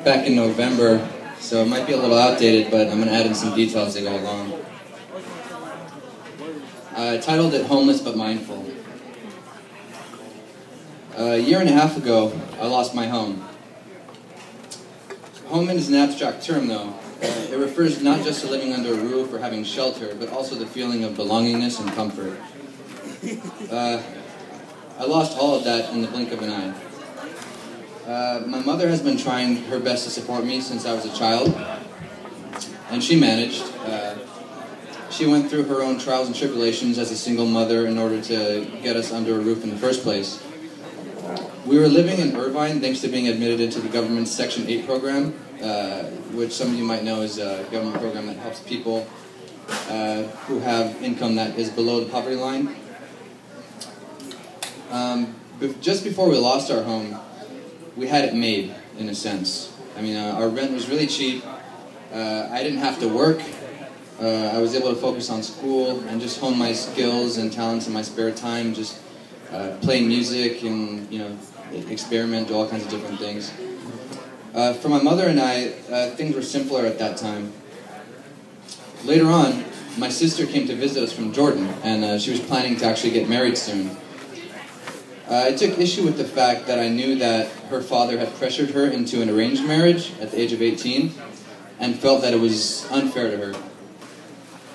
back in November, so it might be a little outdated, but I'm going to add in some details as I go along. I titled it Homeless But Mindful. A year and a half ago, I lost my home. Home is an abstract term, though. It refers not just to living under a roof or having shelter, but also the feeling of belongingness and comfort. I lost all of that in the blink of an eye. My mother has been trying her best to support me since I was a child, and she managed. She went through her own trials and tribulations as a single mother in order to get us under a roof in the first place. We were living in Irvine thanks to being admitted into the government's Section 8 program, which some of you might know is a government program that helps people who have income that is below the poverty line. Just before we lost our home, we had it made, in a sense. I mean, our rent was really cheap. I didn't have to work. I was able to focus on school and just hone my skills and talents in my spare time, just play music and, experiment, do all kinds of different things. For my mother and I, things were simpler at that time. Later on, my sister came to visit us from Jordan, and she was planning to actually get married soon. I took issue with the fact that I knew that her father had pressured her into an arranged marriage at the age of 18 and felt that it was unfair to her.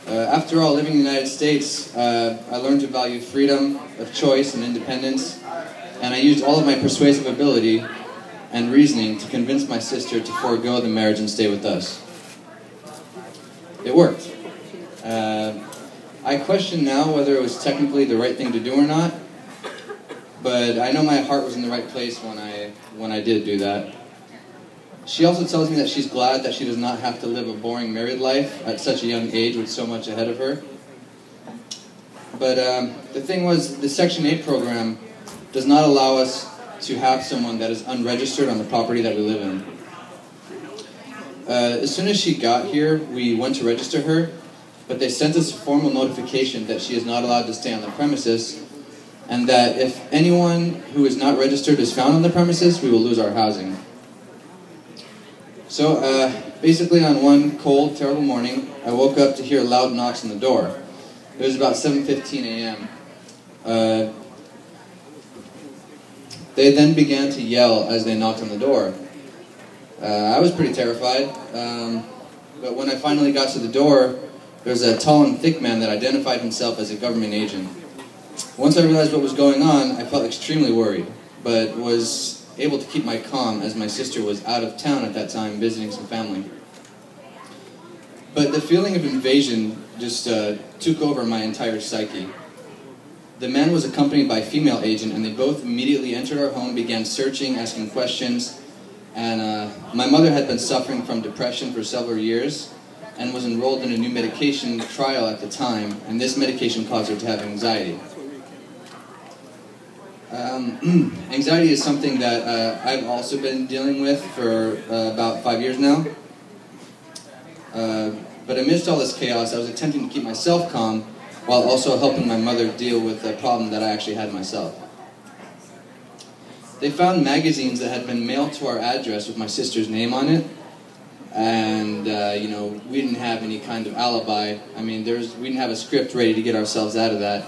After all, living in the United States, I learned to value freedom of choice and independence, and I used all of my persuasive ability and reasoning to convince my sister to forego the marriage and stay with us. It worked. I question now whether it was technically the right thing to do or not, but I know my heart was in the right place when I did do that. She also tells me that she's glad that she does not have to live a boring married life at such a young age with so much ahead of her. But the thing was, the Section 8 program does not allow us to have someone that is unregistered on the property that we live in. As soon as she got here, we went to register her, but they sent us a formal notification that she is not allowed to stay on the premises, and that if anyone who is not registered is found on the premises, we will lose our housing. So, basically on one cold, terrible morning, I woke up to hear loud knocks on the door. It was about 7:15 a.m. They then began to yell as they knocked on the door. I was pretty terrified, but when I finally got to the door, there was a tall and thick man that identified himself as a government agent. Once I realized what was going on, I felt extremely worried, but was able to keep my calm as my sister was out of town at that time visiting some family. But the feeling of invasion just took over my entire psyche. The man was accompanied by a female agent, and they both immediately entered our home, began searching, asking questions, and my mother had been suffering from depression for several years and was enrolled in a new medication trial at the time, and this medication caused her to have anxiety. Anxiety is something that I've also been dealing with for about 5 years now. But amidst all this chaos, I was attempting to keep myself calm while also helping my mother deal with a problem that I actually had myself. They found magazines that had been mailed to our address with my sister's name on it, and we didn't have any kind of alibi. I mean, we didn't have a script ready to get ourselves out of that.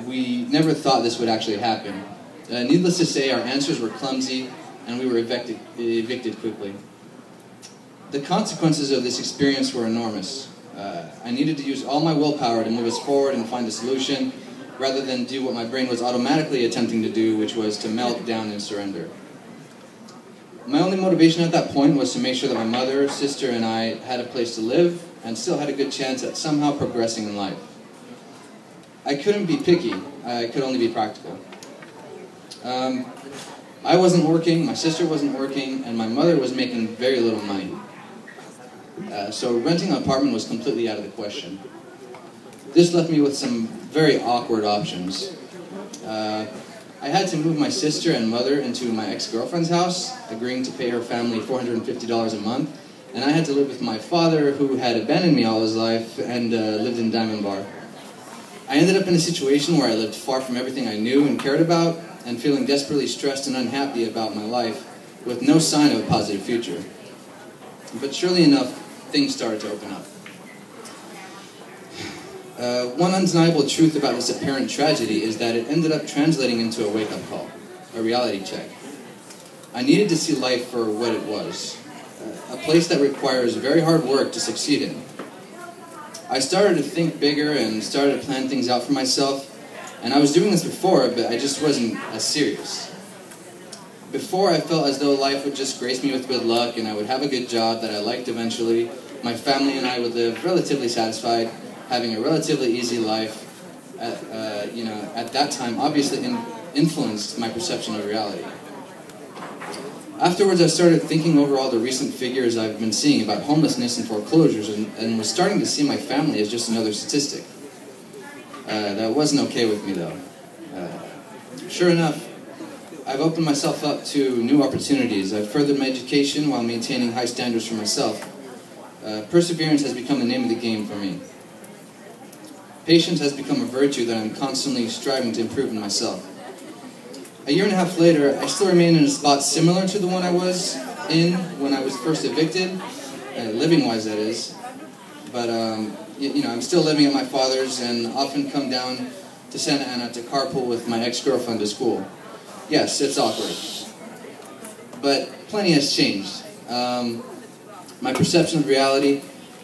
We never thought this would actually happen. Needless to say, our answers were clumsy, and we were evicted quickly. The consequences of this experience were enormous. I needed to use all my willpower to move us forward and find a solution, rather than do what my brain was automatically attempting to do, which was to melt down and surrender. My only motivation at that point was to make sure that my mother, sister, and I had a place to live, and still had a good chance at somehow progressing in life. I couldn't be picky, I could only be practical. I wasn't working, my sister wasn't working, and my mother was making very little money. So renting an apartment was completely out of the question. This left me with some very awkward options. I had to move my sister and mother into my ex-girlfriend's house, agreeing to pay her family $450 a month, and I had to live with my father, who had abandoned me all his life and lived in Diamond Bar. I ended up in a situation where I lived far from everything I knew and cared about, and feeling desperately stressed and unhappy about my life, with no sign of a positive future. But surely enough, things started to open up. One undeniable truth about this apparent tragedy is that it ended up translating into a wake-up call, a reality check. I needed to see life for what it was, a place that requires very hard work to succeed in. I started to think bigger and started to plan things out for myself, and I was doing this before, but I just wasn't as serious. Before, I felt as though life would just grace me with good luck, and I would have a good job that I liked eventually. My family and I would live relatively satisfied, having a relatively easy life. At that time, obviously influenced my perception of reality. Afterwards, I started thinking over all the recent figures I've been seeing about homelessness and foreclosures, and was starting to see my family as just another statistic. That wasn't okay with me, though. Sure enough, I've opened myself up to new opportunities. I've furthered my education while maintaining high standards for myself. Perseverance has become the name of the game for me. Patience has become a virtue that I'm constantly striving to improve in myself. A year and a half later, I still remain in a spot similar to the one I was in when I was first evicted, living-wise that is. But, I'm still living at my father's and often come down to Santa Ana to carpool with my ex-girlfriend to school. Yes, it's awkward. But plenty has changed. My perception of reality,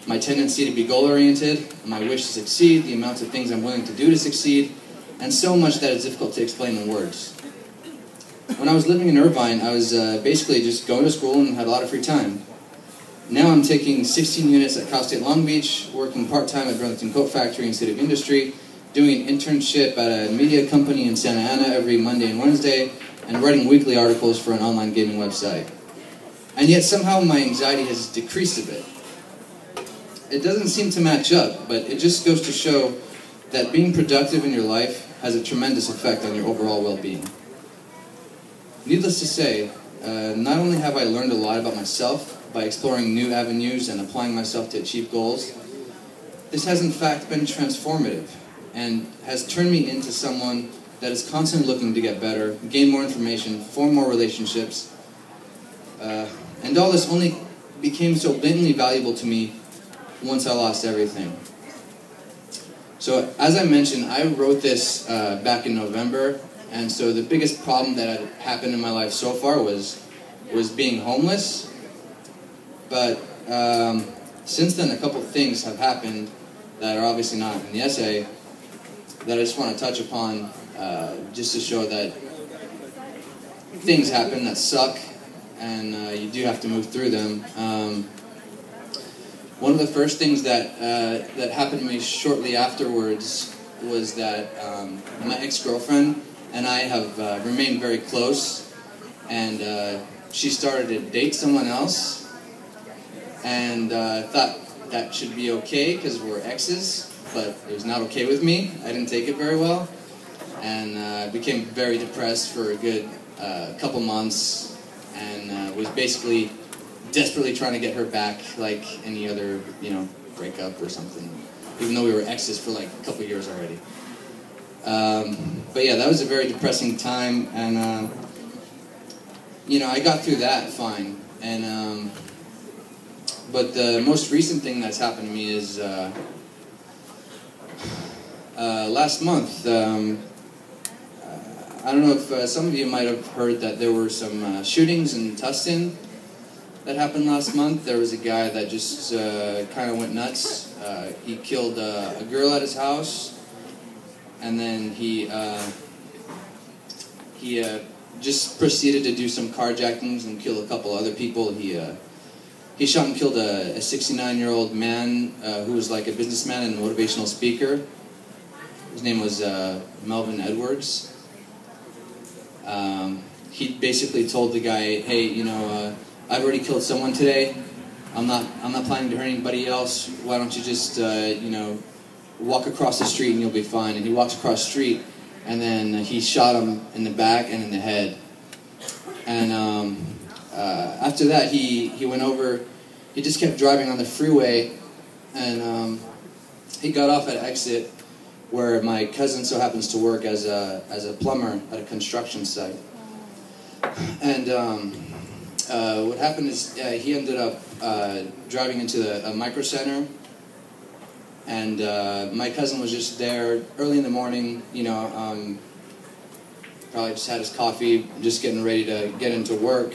my tendency to be goal-oriented, my wish to succeed, the amounts of things I'm willing to do to succeed, and so much that it's difficult to explain in words. When I was living in Irvine, I was basically just going to school and had a lot of free time. Now I'm taking 16 units at Cal State Long Beach, working part-time at Burlington Coat Factory and City of Industry, doing an internship at a media company in Santa Ana every Monday and Wednesday, and writing weekly articles for an online gaming website. And yet somehow my anxiety has decreased a bit. It doesn't seem to match up, but it just goes to show that being productive in your life has a tremendous effect on your overall well-being. Needless to say, not only have I learned a lot about myself by exploring new avenues and applying myself to achieve goals, this has in fact been transformative and has turned me into someone that is constantly looking to get better, gain more information, form more relationships, and all this only became so blatantly valuable to me once I lost everything. So, as I mentioned, I wrote this back in November, and so the biggest problem that had happened in my life so far was being homeless. But since then, a couple of things have happened that are obviously not in the essay that I just want to touch upon, just to show that things happen that suck, and you do have to move through them. One of the first things that happened to me shortly afterwards was that my ex-girlfriend and I have remained very close, and she started to date someone else, and thought that should be okay because we're exes, but it was not okay with me. I didn't take it very well, and I became very depressed for a good couple months, and was basically desperately trying to get her back like any other, breakup or something, even though we were exes for like a couple years already. But yeah, that was a very depressing time, and I got through that fine. And but the most recent thing that's happened to me is last month. I don't know if some of you might have heard that there were some shootings in Tustin that happened last month. There was a guy that just kind of went nuts. He killed a girl at his house. And then he just proceeded to do some carjackings and kill a couple other people. He shot and killed a 69-year-old man who was like a businessman and a motivational speaker. His name was Melvin Edwards. He basically told the guy, "Hey, I've already killed someone today. I'm not planning to hurt anybody else. Why don't you just walk across the street and you'll be fine." And he walks across the street, and then he shot him in the back and in the head. And after that, he went over. He just kept driving on the freeway, and he got off at an exit where my cousin so happens to work as a plumber at a construction site. And what happened is he ended up driving into a micro center, and my cousin was just there early in the morning, you know, probably just had his coffee, just getting ready to get into work,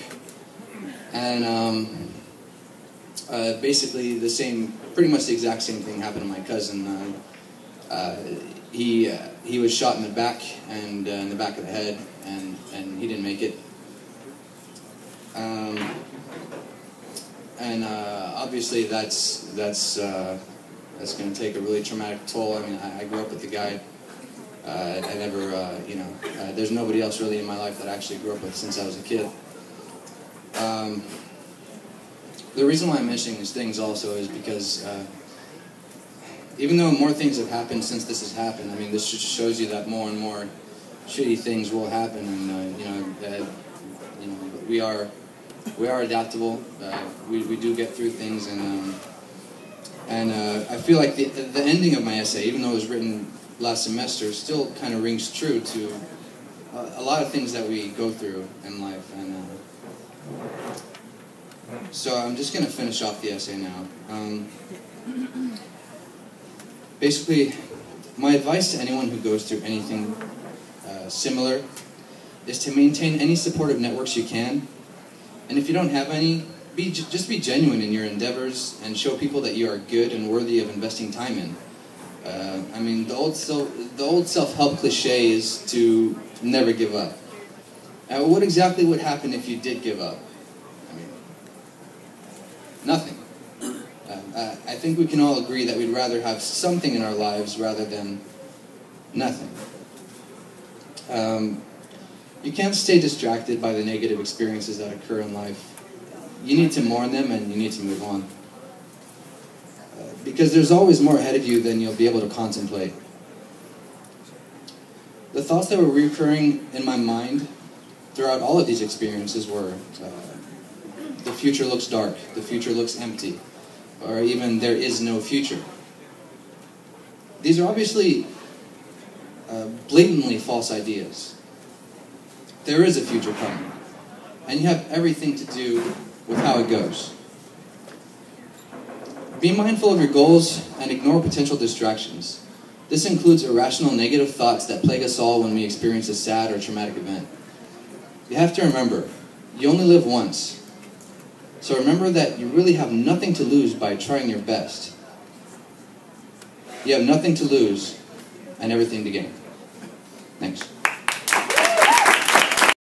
and basically pretty much the exact same thing happened to my cousin. He was shot in the back and in the back of the head, and he didn't make it. Obviously that's going to take a really traumatic toll. I mean, I grew up with the guy. I never, there's nobody else really in my life that I actually grew up with since I was a kid. The reason why I'm mentioning these things also is because even though more things have happened since this has happened, I mean, this just shows you that more and more shitty things will happen, and we are adaptable. We do get through things, and I feel like the ending of my essay, even though it was written last semester, still kind of rings true to a lot of things that we go through in life, and so I'm just going to finish off the essay now. Basically, my advice to anyone who goes through anything similar is to maintain any supportive networks you can, and if you don't have any, just be genuine in your endeavors and show people that you are good and worthy of investing time in. I mean, the old self-help cliche is to never give up. What exactly would happen if you did give up? I mean, nothing. I think we can all agree that we'd rather have something in our lives rather than nothing. You can't stay distracted by the negative experiences that occur in life. You need to mourn them, and you need to move on. Because there's always more ahead of you than you'll be able to contemplate. The thoughts that were recurring in my mind throughout all of these experiences were, the future looks dark, the future looks empty, or even there is no future. These are obviously blatantly false ideas. There is a future coming, and you have everything to do with how it goes. Be mindful of your goals and ignore potential distractions. This includes irrational negative thoughts that plague us all when we experience a sad or traumatic event. You have to remember, you only live once. So remember that you really have nothing to lose by trying your best. You have nothing to lose and everything to gain. Thanks.